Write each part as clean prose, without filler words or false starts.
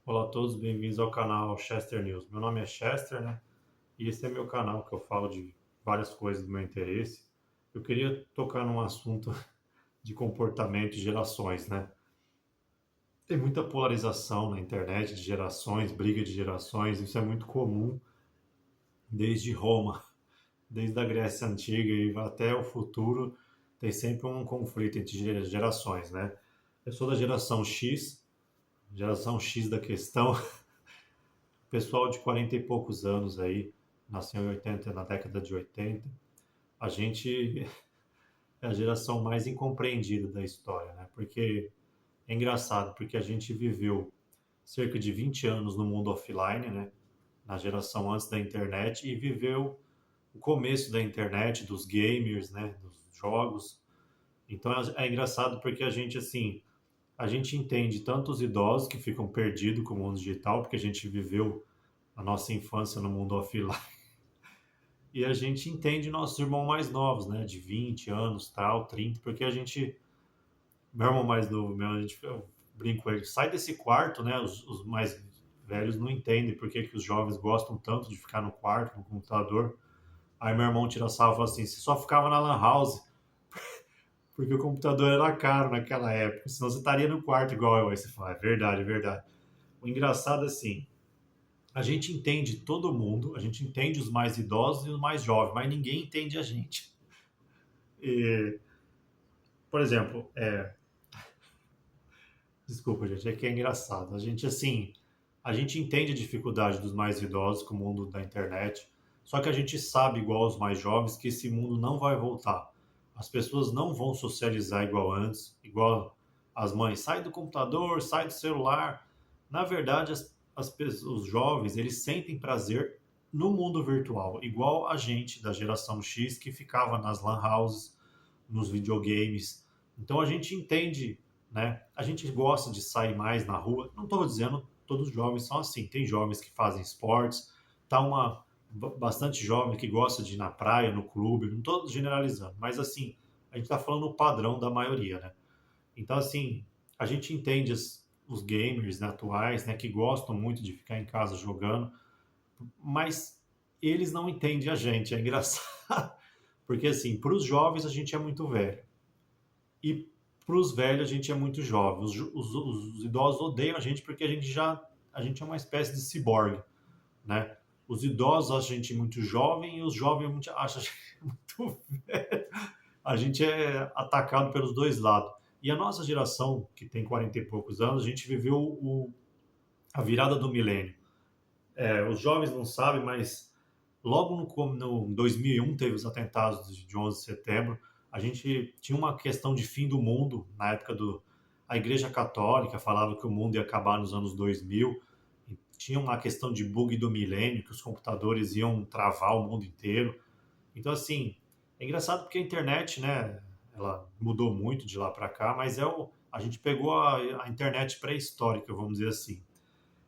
Olá a todos, bem-vindos ao canal Chester News. Meu nome é Chester, né? E esse é meu canal que eu falo de várias coisas do meu interesse. Eu queria tocar num assunto de comportamento e gerações, né? Tem muita polarização na internet de gerações, briga de gerações, isso é muito comum desde Roma, desde a Grécia Antiga e até o futuro, tem sempre um conflito entre gerações, né? Eu sou da geração X da questão. Pessoal de 40 e poucos anos aí, nasceu em 80, na década de 80, a gente é a geração mais incompreendida da história, né? Porque é engraçado, porque a gente viveu cerca de 20 anos no mundo offline, né? Na geração antes da internet e viveu o começo da internet, dos gamers, né? Dos jogos. Então é engraçado porque a gente, assim, a gente entende tanto os idosos que ficam perdidos com o mundo digital, porque a gente viveu a nossa infância no mundo offline. E a gente entende nossos irmãos mais novos, né? De 20 anos, tal, 30, porque a gente. Meu irmão mais novo, meu, a gente, eu brinco com ele, sai desse quarto, né? Os mais velhos não entendem por que os jovens gostam tanto de ficar no quarto, no computador. Aí meu irmão tira sarro e fala assim: você só ficava na Lan House, porque o computador era caro naquela época, senão você estaria no quarto igual eu. Aí você fala: é verdade, é verdade. O engraçado é assim: a gente entende todo mundo, a gente entende os mais idosos e os mais jovens, mas ninguém entende a gente. E, por exemplo, desculpa, gente, é que é engraçado. A gente, assim, a gente entende a dificuldade dos mais idosos com o mundo da internet, só que a gente sabe, igual os mais jovens, que esse mundo não vai voltar. As pessoas não vão socializar igual antes, igual as mães. Sai do computador, sai do celular. Na verdade, os jovens, eles sentem prazer no mundo virtual, igual a gente da geração X que ficava nas lan houses, nos videogames. Então a gente entende, né? A gente gosta de sair mais na rua. Não estou dizendo todos os jovens são assim. Tem jovens que fazem esportes, tá uma bastante jovem que gosta de ir na praia, no clube. Não estou generalizando, mas assim a gente está falando o padrão da maioria, né? Então assim a gente entende os gamers, né, atuais, né, que gostam muito de ficar em casa jogando, mas eles não entendem a gente. É engraçado. Porque assim, para os jovens a gente é muito velho. E para os velhos a gente é muito jovem. Os idosos odeiam a gente porque a gente é uma espécie de ciborgue, né? Os idosos acham a gente muito jovem e os jovens acham a gente muito velho. A gente é atacado pelos dois lados. E a nossa geração, que tem 40 e poucos anos, a gente viveu a virada do milênio. Os jovens não sabem, mas logo no 2001 teve os atentados de 11 de setembro. A gente tinha uma questão de fim do mundo na época do. A Igreja Católica falava que o mundo ia acabar nos anos 2000. E tinha uma questão de bug do milênio, que os computadores iam travar o mundo inteiro. Então, assim, é engraçado porque a internet, né, ela mudou muito de lá para cá, mas a gente pegou a internet pré-histórica, vamos dizer assim.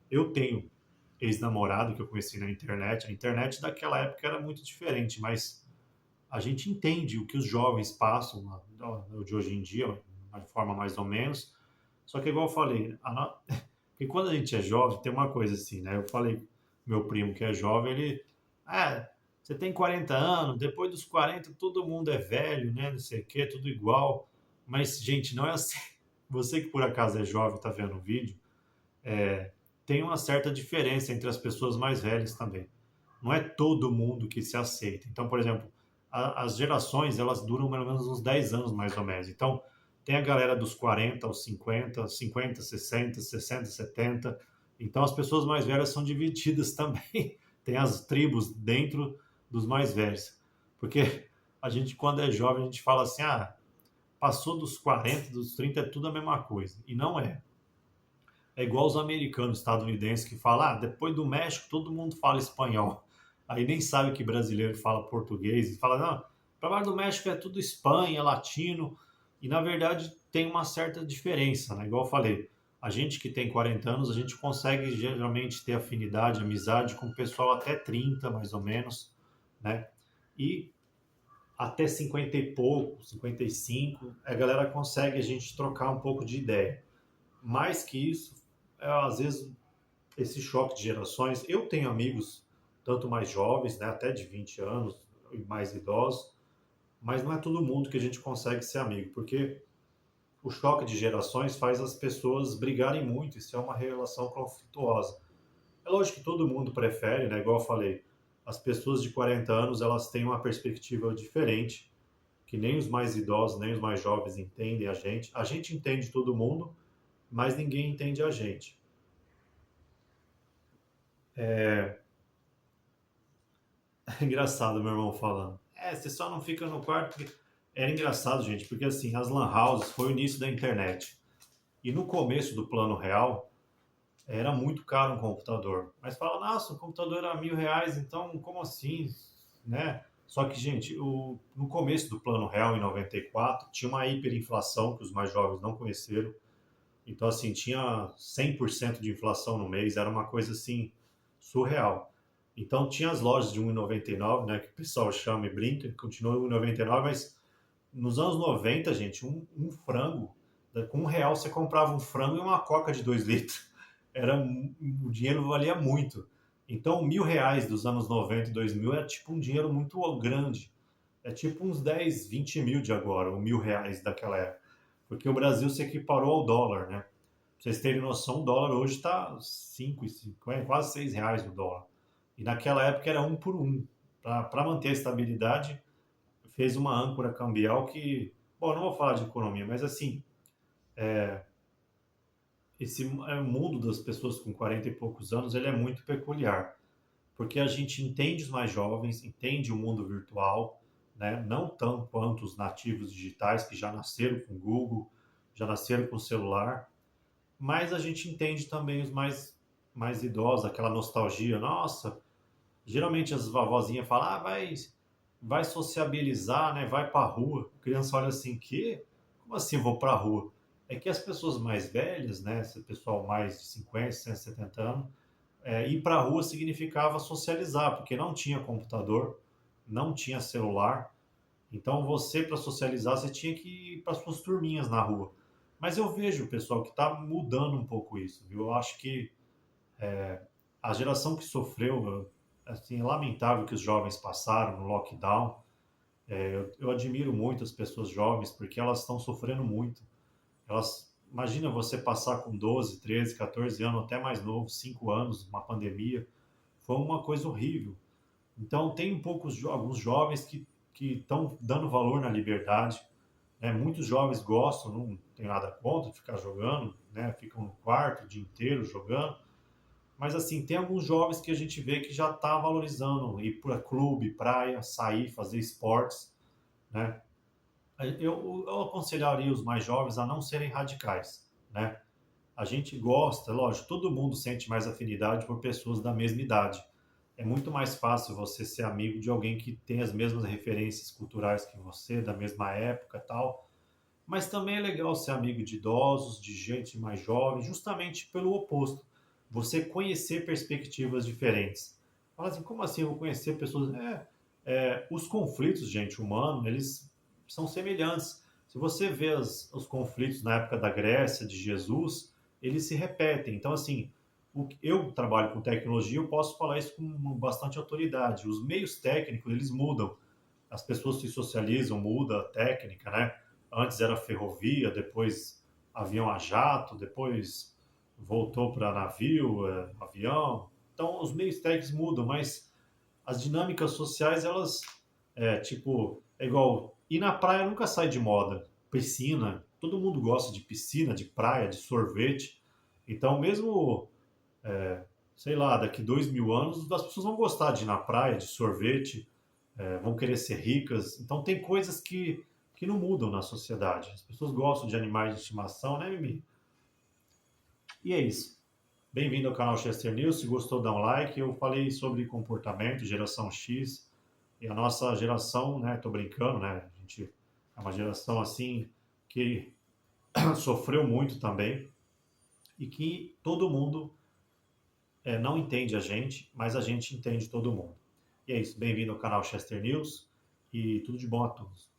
Eu tenho ex-namorado que eu conheci na internet. A internet daquela época era muito diferente, mas a gente entende o que os jovens passam de hoje em dia, de forma mais ou menos. Só que, igual eu falei, porque quando a gente é jovem, tem uma coisa assim, né? Eu falei, meu primo que é jovem, ele. Ah, você tem 40 anos, depois dos 40 todo mundo é velho, né? Não sei o quê, tudo igual. Mas, gente, não é assim. Você que por acaso é jovem, tá vendo o vídeo, tem uma certa diferença entre as pessoas mais velhas também. Não é todo mundo que se aceita. Então, por exemplo, as gerações, elas duram pelo menos uns 10 anos, mais ou menos. Então, tem a galera dos 40 aos 50, 50, 60, 60, 70. Então, as pessoas mais velhas são divididas também. Tem as tribos dentro dos mais velhos. Porque a gente, quando é jovem, a gente fala assim, passou dos 40, dos 30, é tudo a mesma coisa. E não é. É igual os americanos, estadunidenses que falam, depois do México todo mundo fala espanhol. Aí nem sabe que brasileiro fala português e fala, não, para lá do México é tudo Espanha, latino. E na verdade tem uma certa diferença, né? Igual eu falei, a gente que tem 40 anos, a gente consegue geralmente ter afinidade, amizade com o pessoal até 30, mais ou menos, né? E até 50 e pouco, 55, a galera consegue a gente trocar um pouco de ideia. Mais que isso, às vezes esse choque de gerações. Eu tenho amigos, tanto mais jovens, né, até de 20 anos, e mais idosos, mas não é todo mundo que a gente consegue ser amigo, porque o choque de gerações faz as pessoas brigarem muito, isso é uma relação conflituosa. É lógico que todo mundo prefere, né, igual eu falei, as pessoas de 40 anos, elas têm uma perspectiva diferente, que nem os mais idosos, nem os mais jovens entendem a gente. A gente entende todo mundo, mas ninguém entende a gente. É engraçado meu irmão falando. Você só não fica no quarto porque... Era engraçado, gente, porque assim, as lan houses foi o início da internet. E no começo do plano real, era muito caro um computador. Mas fala, nossa, o computador era R$ 1.000, então como assim? Né? Só que, gente, no começo do plano real, em 94, tinha uma hiperinflação que os mais jovens não conheceram. Então, assim, tinha 100% de inflação no mês, era uma coisa assim surreal. Então, tinha as lojas de 1,99, né, que o pessoal chama e brinca, continua 1,99, mas nos anos 90, gente, um frango, né, com R$ 1 você comprava um frango e uma coca de 2 litros. O dinheiro valia muito. Então, R$ 1.000 dos anos 90 e 2000 é tipo um dinheiro muito grande. É tipo uns 10, 20 mil de agora, o R$ 1.000 daquela época. Porque o Brasil se equiparou ao dólar, né? Pra vocês terem noção, o dólar hoje está 5,50, quase R$ 6 o dólar. E naquela época era um por um. Para manter a estabilidade, fez uma âncora cambial que, bom, não vou falar de economia, mas assim, esse mundo das pessoas com 40 e poucos anos, ele é muito peculiar, porque a gente entende os mais jovens, entende o mundo virtual, né? Não tão quanto os nativos digitais que já nasceram com Google, já nasceram com celular, mas a gente entende também os mais idosos, aquela nostalgia. Nossa, geralmente as vovozinhas falam, vai sociabilizar, né? Vai pra rua. A criança olha assim, que? Como assim vou pra rua? É que as pessoas mais velhas, né? Esse pessoal mais de 50, 60, 70 anos, ir pra rua significava socializar, porque não tinha computador, não tinha celular. Então você, para socializar, você tinha que ir para suas turminhas na rua. Mas eu vejo, pessoal, que está mudando um pouco isso, viu? Eu acho que a geração que sofreu, assim, é lamentável que os jovens passaram no lockdown. Eu admiro muito as pessoas jovens porque elas estão sofrendo muito. Imagina você passar com 12, 13, 14 anos, até mais novo, 5 anos, uma pandemia, foi uma coisa horrível. Então tem alguns jovens que estão dando valor na liberdade, né? Muitos jovens gostam, não tem nada contra ficar jogando, né? Ficam no quarto o dia inteiro jogando. Mas assim, tem alguns jovens que a gente vê que já está valorizando ir para clube, praia, sair, fazer esportes, né? Eu aconselharia os mais jovens a não serem radicais, né? A gente gosta, lógico, todo mundo sente mais afinidade por pessoas da mesma idade. É muito mais fácil você ser amigo de alguém que tem as mesmas referências culturais que você, da mesma época e tal. Mas também é legal ser amigo de idosos, de gente mais jovem, justamente pelo oposto. Você conhecer perspectivas diferentes. Fala assim, como assim eu vou conhecer pessoas? Os conflitos, gente, humanos, eles são semelhantes. Se você vê os conflitos na época da Grécia, de Jesus, eles se repetem. Então, assim, eu trabalho com tecnologia, eu posso falar isso com bastante autoridade. Os meios técnicos, eles mudam. As pessoas se socializam, muda a técnica, né? Antes era ferrovia, depois avião a jato, depois voltou para navio, avião. Então, os meios técnicos mudam, mas as dinâmicas sociais, elas, tipo, é igual, ir na praia nunca sai de moda. Piscina, todo mundo gosta de piscina, de praia, de sorvete. Então, mesmo, sei lá, daqui 2.000 anos, as pessoas vão gostar de ir na praia, de sorvete, vão querer ser ricas. Então, tem coisas que não mudam na sociedade. As pessoas gostam de animais de estimação, né, Mimi? E é isso. Bem-vindo ao canal Chester News. Se gostou, dá um like. Eu falei sobre comportamento, geração X. E a nossa geração, né? Tô brincando, né? A gente é uma geração assim que sofreu muito também e que todo mundo não entende a gente, mas a gente entende todo mundo. E é isso. Bem-vindo ao canal Chester News e tudo de bom a todos.